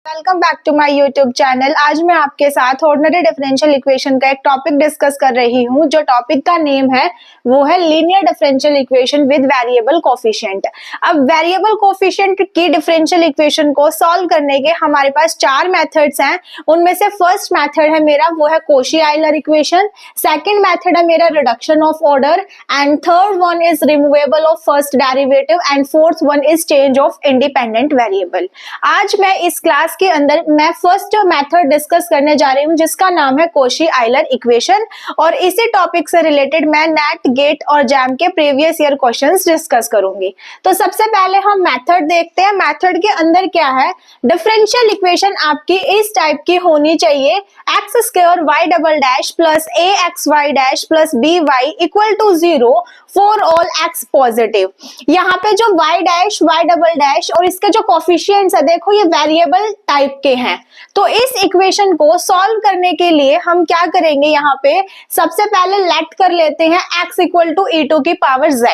Welcome back to my YouTube channel. आज मैं आपके साथ ऑर्डिनरी डिफरेंशियल इक्वेशन का एक टॉपिक डिस्कस कर रही हूँ। जो टॉपिक का नेम है वो है linear differential equation with variable coefficient. अब वेरिएबल कोफिशिएंट की डिफरेंशियल इक्वेशन को सॉल्व करने के हमारे पास चार मेथड्स हैं। उनमें से फर्स्ट मेथड है मेरा वो है कॉशी-आइलर इक्वेशन, सेकंड मेथड है मेरा reduction of order and third one is removable of first derivative and fourth one is change of independent variable. आज मैं इस क्लास के अंदर मैं फर्स्ट मेथड डिस्कस करने जा रही हूं जिसका नाम है कॉशी-आइलर इक्वेशन, और इसी टॉपिक से रिलेटेड मैं नेट, गेट और जैम के प्रीवियस ईयर क्वेश्चंस डिस्कस करूंगी। तो सबसे पहले हम मेथड देखते हैं। मेथड के अंदर क्या है, डिफरेंशियल इक्वेशन आपकी इस टाइप की होनी चाहिए, X square Y double dash plus A X Y dash plus B Y equal to 0 for all X positive. यहाँ पे जो Y dash, Y double dash और इसके जो कोफिशिएंट्स है देखो ये वेरिएबल टाइप के हैं। तो इस इक्वेशन को सॉल्व करने के लिए हम क्या करेंगे, यहाँ पे सबसे पहले लेट कर लेते हैं x equal to e to की power z,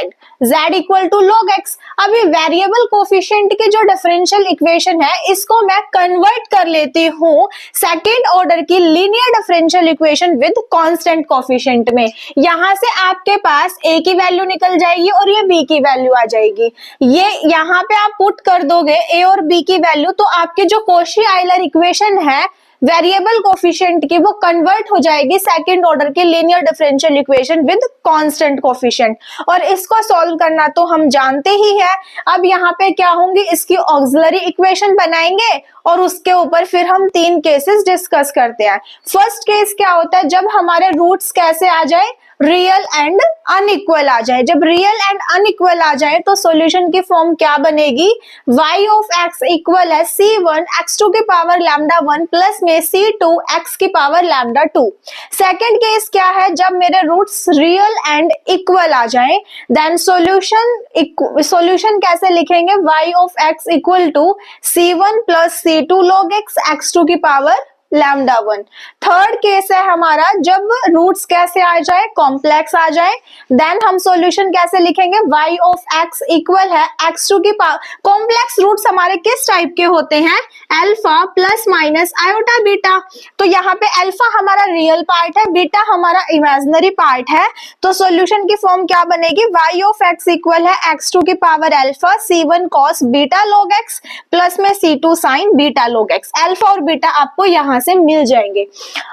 z equal to log x। अब ये वेरिएबल कोफिशिएंट के जो डिफरेंशियल इक्वेशन है इसको मैं कन्वर्ट कर लेती हूँ सेकेंड ऑर्डर की linear differential equation with constant coefficient में। यहाँ से आपके पास a की वैल्यू निकल जाएगी और ये b की वैल्यू आ जाएगी। ये यहाँ पे आप पुट कर दोगे a और b की वैल्यू, तो आपके जो कॉशी-आइलर इक्वेशन है वेरिएबल कोफिशिएंट की वो कन्वर्ट हो जाएगी सेकंड ऑर्डर की linear differential equation with constant coefficient. और इसको सॉल्व करना तो हम जानते ही है। अब यहाँ पे क्या होंगी, इसकी ऑक्सिलरी इक्वेशन बनाएंगे और उसके ऊपर फिर हम तीन केसेस डिस्कस करते हैं। फर्स्ट केस क्या होता है, जब हमारे रूट्स कैसे आ जाए, रियल एंड अनइक्वल आ जाए। जब रियल एंड अनइक्वल आ जाए तो सॉल्यूशन की फॉर्म क्या बनेगी, y ऑफ x इक्वल है c1 x2 की पावर लैम्डा 1 प्लस में c2 x की पावर लैम्डा 2। सेकंड केस क्या है, जब मेरे रूट्स रियल एंड इक्वल आ जाए देन सॉल्यूशन कैसे लिखेंगे, y of x equal to c1 प्लस c2 log x x2 की पावर लैम्डा 1। थर्ड केस है हमारा, जब रूट्स कैसे आ जाए, कॉम्प्लेक्स आ जाए, देन हम सॉल्यूशन कैसे लिखेंगे, y ऑफ x इक्वल है x2 की पावर। कॉम्प्लेक्स रूट्स हमारे किस टाइप के होते हैं, alpha plus minus iota beta. तो यहाँ पे अल्फा हमारा रियल पार्ट है, बीटा हमारा इमेजिनरी पार्ट है। तो सॉल्यूशन की फॉर्म क्या बनेगी, y ऑफ x इक्वल है x2 की power alpha c1 cos beta log x plus में c2 sin beta log x। Alpha और बीटा आपको यहाँ से मिल जाएंगे।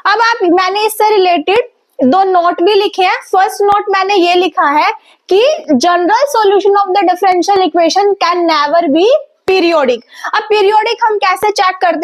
अब मैंने इससे रिलेटेड दो नोट भी लिखे हैं। फर्स्ट नोट मैंने ये लिखा है कि general solution of the differential equation can never be periodic. अब पीरियोडिक हम कैसे चेक करते हैं,